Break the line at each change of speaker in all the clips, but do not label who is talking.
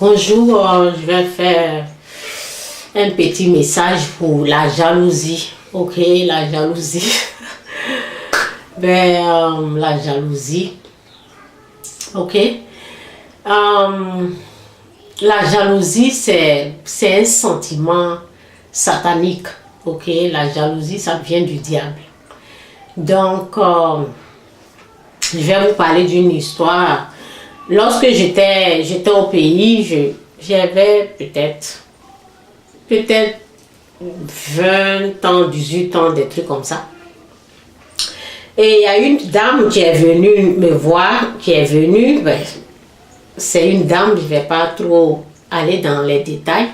Bonjour, je vais faire un petit message pour la jalousie. Ok, la jalousie. La jalousie. Ok. La jalousie, c'est un sentiment satanique. Ok, la jalousie, ça vient du diable. Donc, je vais vous parler d'une histoire. Lorsque j'étais au pays, j'avais peut-être 20 ans, 18 ans, des trucs comme ça. Et il y a une dame qui est venue me voir, c'est une dame, je ne vais pas trop aller dans les détails.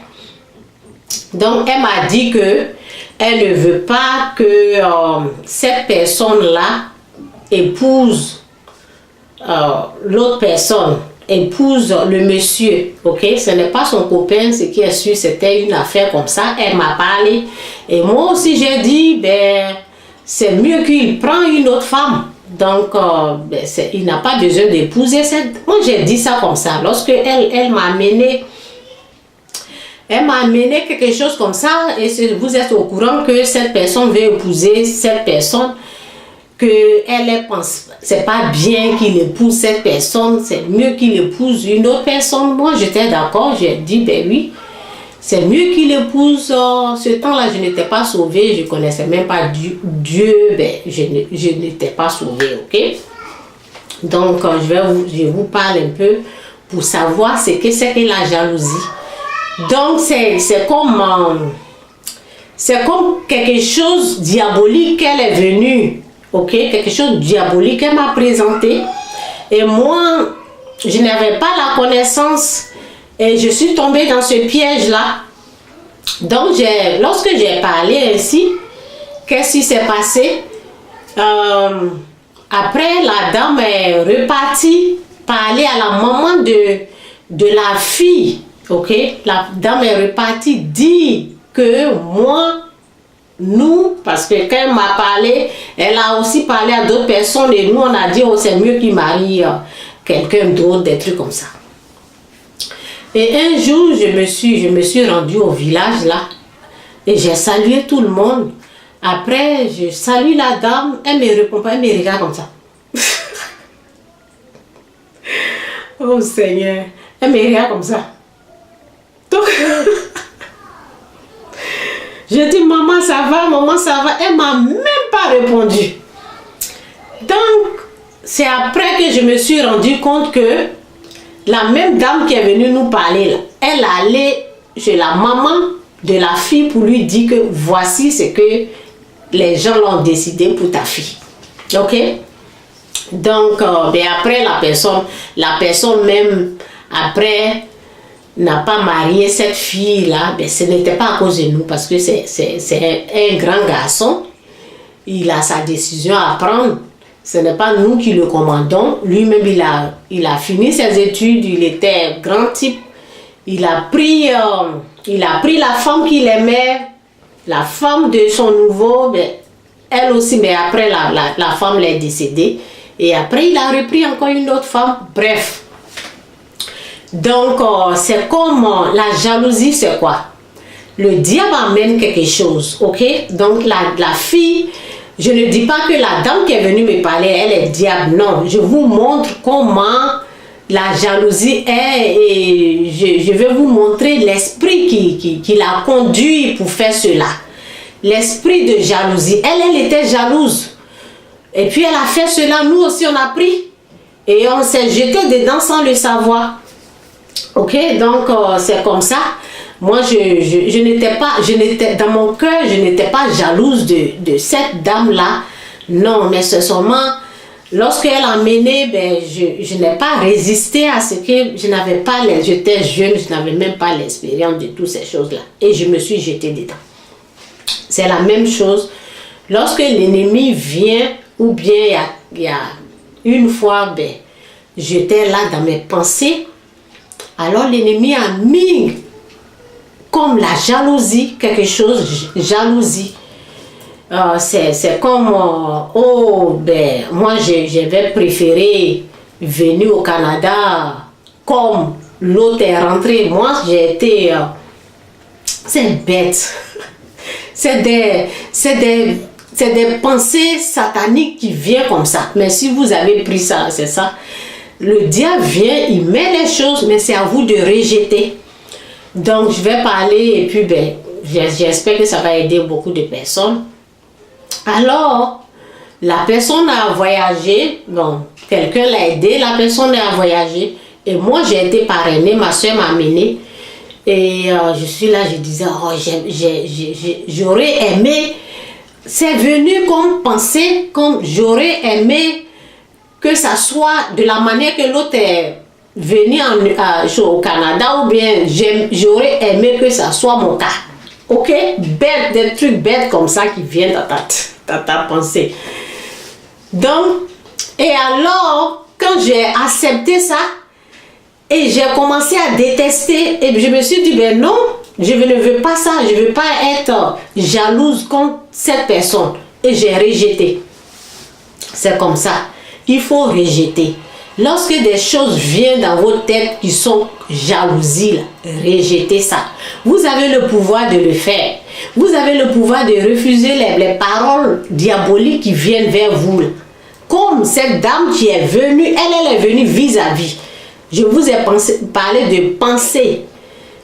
Donc, elle m'a dit que elle ne veut pas que cette personne-là épouse l'autre personne, épouse le monsieur, ok? Ce n'est pas son copain, ce qui est sûr, c'était une affaire comme ça. Elle m'a parlé et moi aussi j'ai dit, c'est mieux qu'il prenne une autre femme. Donc, il n'a pas besoin d'épouser cette... Moi, j'ai dit ça comme ça. Lorsque elle m'a amené quelque chose comme ça, et vous êtes au courant que cette personne veut épouser cette personne, c'est pas bien qu'il épouse cette personne, c'est mieux qu'il épouse une autre personne. Moi, j'étais d'accord, j'ai dit, oui, c'est mieux qu'il épouse. Ce temps-là, je n'étais pas sauvée, je connaissais même pas Dieu, je n'étais pas sauvée, ok? Donc, je vous parle un peu pour savoir ce que c'est que la jalousie. Donc, c'est comme quelque chose de diabolique qu'elle est venue. Ok, quelque chose de diabolique qu'elle m'a présenté. Et moi, je n'avais pas la connaissance. Et je suis tombée dans ce piège-là. Donc, lorsque j'ai parlé ainsi, qu'est-ce qui s'est passé? Après, la dame est repartie parler à la maman de la fille. Ok, la dame est repartie dire que moi, parce que quand elle m'a parlé, elle a aussi parlé à d'autres personnes et nous on a dit, c'est mieux qu'il marie quelqu'un d'autre, des trucs comme ça. Et un jour, je me suis rendue au village là et j'ai salué tout le monde. Après, je salue la dame, elle me répond pas, elle me regarde comme ça. Oh Seigneur, elle me regarde comme ça. Donc, je dis, maman, ça va, maman, ça va. Elle m'a même pas répondu. Donc, c'est après que je me suis rendu compte que la même dame qui est venue nous parler, là, elle allait chez la maman de la fille pour lui dire que voici ce que les gens l'ont décidé pour ta fille. Ok? Donc, après, la personne même, après, n'a pas marié cette fille-là, ce n'était pas à cause de nous, parce que c'est un grand garçon. Il a sa décision à prendre. Ce n'est pas nous qui le commandons. Lui-même, il a fini ses études, il était grand type. Il a pris la femme qu'il aimait, la femme de son nouveau, elle aussi, mais après, la femme l'est décédée. Et après, il a repris encore une autre femme. Bref. Donc, c'est comme la jalousie, c'est quoi? Le diable amène quelque chose, ok? Donc, la fille, je ne dis pas que la dame qui est venue me parler, elle est diable, non. Je vous montre comment la jalousie est et je vais vous montrer l'esprit qui l'a conduit pour faire cela. L'esprit de jalousie. Elle était jalouse. Et puis, elle a fait cela, nous aussi, on a pris. Et on s'est jeté dedans sans le savoir. Ok, donc c'est comme ça. Moi, je n'étais dans mon cœur, je n'étais pas jalouse de cette dame-là. Non, mais c'est seulement lorsqu'elle a mené, je n'ai pas résisté à ce que je n'avais pas, j'étais jeune, je n'avais même pas l'expérience de toutes ces choses-là. Et je me suis jetée dedans. C'est la même chose. Lorsque l'ennemi vient, ou bien il y a une fois, j'étais là dans mes pensées. Alors l'ennemi a mis comme la jalousie, quelque chose, jalousie. C'est comme, moi je vais préférer venir au Canada comme l'autre est rentré. Moi, j'ai été... c'est bête. C'est des pensées sataniques qui viennent comme ça. Mais si vous avez pris ça, c'est ça. Le diable vient, il met les choses, mais c'est à vous de rejeter. Donc, je vais parler et puis, j'espère que ça va aider beaucoup de personnes. Alors, la personne a voyagé, bon, quelqu'un l'a aidé, la personne a voyagé. Et moi, j'ai été parrainée, ma soeur m'a amenée. Et je suis là, je disais, oh, j'aurais aimé, c'est venu comme penser, comme j'aurais aimé que ça soit de la manière que l'autre est venu au Canada, ou bien j'aurais aimé que ça soit mon cas. Ok? Bête, des trucs bêtes comme ça qui viennent dans ta pensée. Donc, et alors, quand j'ai accepté ça, et j'ai commencé à détester, et je me suis dit, ben non, je ne veux pas ça, je ne veux pas être jalouse contre cette personne. Et j'ai rejeté. C'est comme ça. Il faut rejeter. Lorsque des choses viennent dans votre tête qui sont jalousies, là, rejetez ça. Vous avez le pouvoir de le faire. Vous avez le pouvoir de refuser les paroles diaboliques qui viennent vers vous. Là. Comme cette dame qui est venue, elle est venue vis-à-vis. Je vous ai parlé de pensée.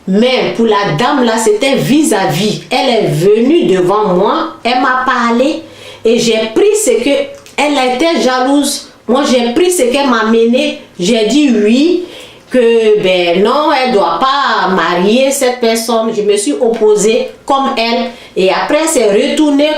Mais pour la dame là, c'était vis-à-vis. Elle est venue devant moi, elle m'a parlé et j'ai pris ce que elle était jalouse. Moi, j'ai pris ce qu'elle m'a mené. J'ai dit oui, que ben non, elle ne doit pas marier cette personne. Je me suis opposée comme elle. Et après, c'est retourné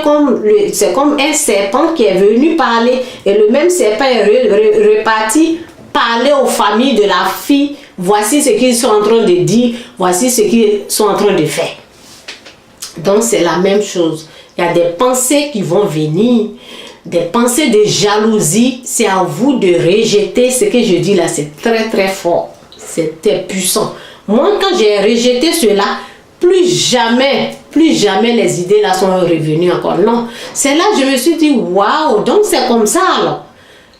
c'est comme un serpent qui est venu parler. Et le même serpent est reparti parler aux familles de la fille. Voici ce qu'ils sont en train de dire. Voici ce qu'ils sont en train de faire. Donc, c'est la même chose. Il y a des pensées qui vont venir. Des pensées de jalousie, c'est à vous de rejeter ce que je dis là, c'est très très fort, c'était puissant. Moi, quand j'ai rejeté cela, plus jamais les idées là sont revenues encore. Non, c'est là que je me suis dit, waouh, donc c'est comme ça alors.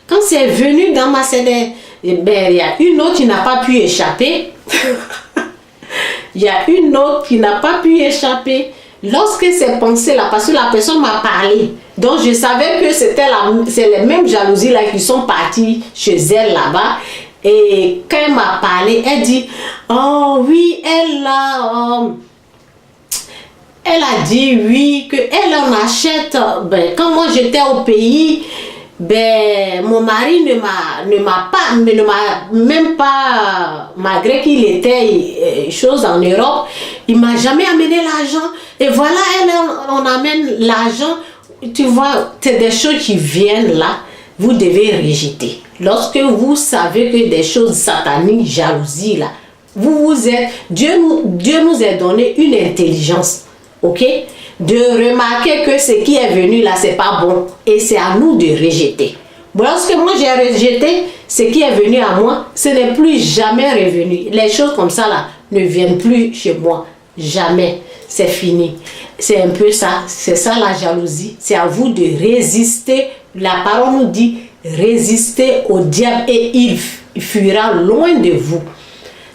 Quand c'est venu dans ma CD, ben, il y a une autre qui n'a pas pu échapper. Il y a une autre qui n'a pas pu échapper. Lorsque ces pensées-là, parce que la personne m'a parlé, donc je savais que c'est les mêmes jalousies là qui sont parties chez elle là-bas. Et quand elle m'a parlé, elle dit, oh oui, elle a dit oui, qu'elle en achète. Ben, quand moi j'étais au pays, ben, mon mari ne m'a même pas, malgré qu'il était chose en Europe, il m'a jamais amené l'argent. Et voilà, on amène l'argent. Tu vois, c'est des choses qui viennent là, vous devez rejeter. Lorsque vous savez que des choses sataniques, jalousie là, Dieu nous a donné une intelligence, ok? De remarquer que ce qui est venu là, c'est pas bon. Et c'est à nous de rejeter. Bon, lorsque moi j'ai rejeté, ce qui est venu à moi, ce n'est plus jamais revenu. Les choses comme ça là, ne viennent plus chez moi. Jamais. C'est fini. C'est un peu ça. C'est ça la jalousie. C'est à vous de résister. La parole nous dit, résistez au diable et il fuira loin de vous.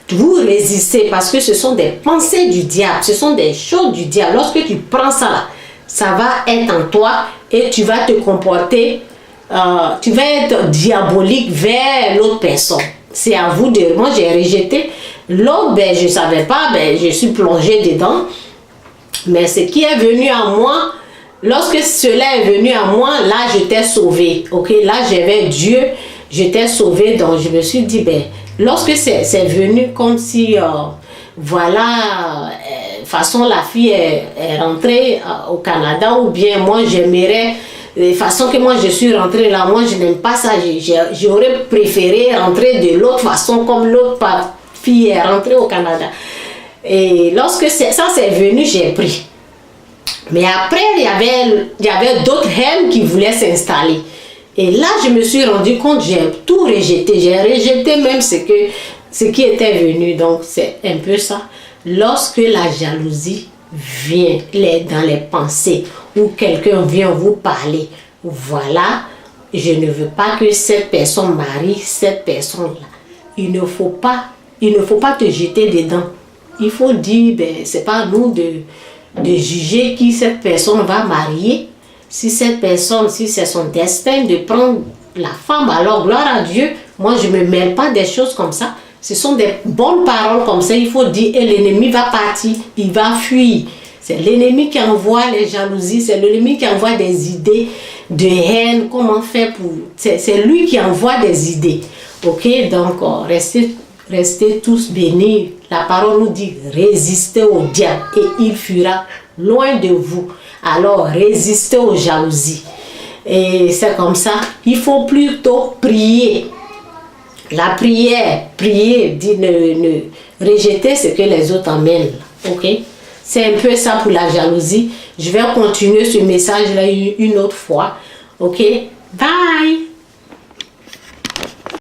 Vous résistez parce que ce sont des pensées du diable, ce sont des choses du diable. Lorsque tu prends ça là, ça va être en toi et tu vas te comporter, tu vas être diabolique vers l'autre personne. C'est à vous de... Moi j'ai rejeté. L'autre, ben, je ne savais pas, ben, je suis plongée dedans. Mais ce qui est venu à moi, lorsque cela est venu à moi, là j'étais sauvée. Ok, là j'avais Dieu, j'étais sauvée. Donc je me suis dit, ben, lorsque c'est venu comme si, voilà, façon la fille est rentrée au Canada, ou bien moi j'aimerais, de façon que moi je suis rentrée là, moi je n'aime pas ça, j'aurais préféré rentrer de l'autre façon comme l'autre fille est rentrée au Canada. Et lorsque ça c'est venu, j'ai pris. Mais après, il y avait d'autres haines qui voulaient s'installer. Et là, je me suis rendu compte, j'ai tout rejeté. J'ai rejeté même ce qui était venu. Donc, c'est un peu ça. Lorsque la jalousie vient dans les pensées, ou quelqu'un vient vous parler, voilà, je ne veux pas que cette personne marie cette personne-là. Il ne faut pas il ne faut pas te jeter dedans. Il faut dire, ben, c'est pas à nous de juger qui cette personne va marier. Si cette personne, si c'est son destin de prendre la femme, alors gloire à Dieu. Moi, je ne me mêle pas des choses comme ça. Ce sont des bonnes paroles comme ça. Il faut dire, et l'ennemi va partir, il va fuir. C'est l'ennemi qui envoie les jalousies, c'est l'ennemi qui envoie des idées de haine. Comment faire pour... C'est lui qui envoie des idées. Ok, donc restez tous bénis. La parole nous dit, résistez au diable et il fuira loin de vous. Alors, résistez aux jalousies. Et c'est comme ça, il faut plutôt prier. La prière, prier, dit ne rejeter ce que les autres amènent. Ok? C'est un peu ça pour la jalousie. Je vais continuer ce message-là une autre fois. Ok? Bye!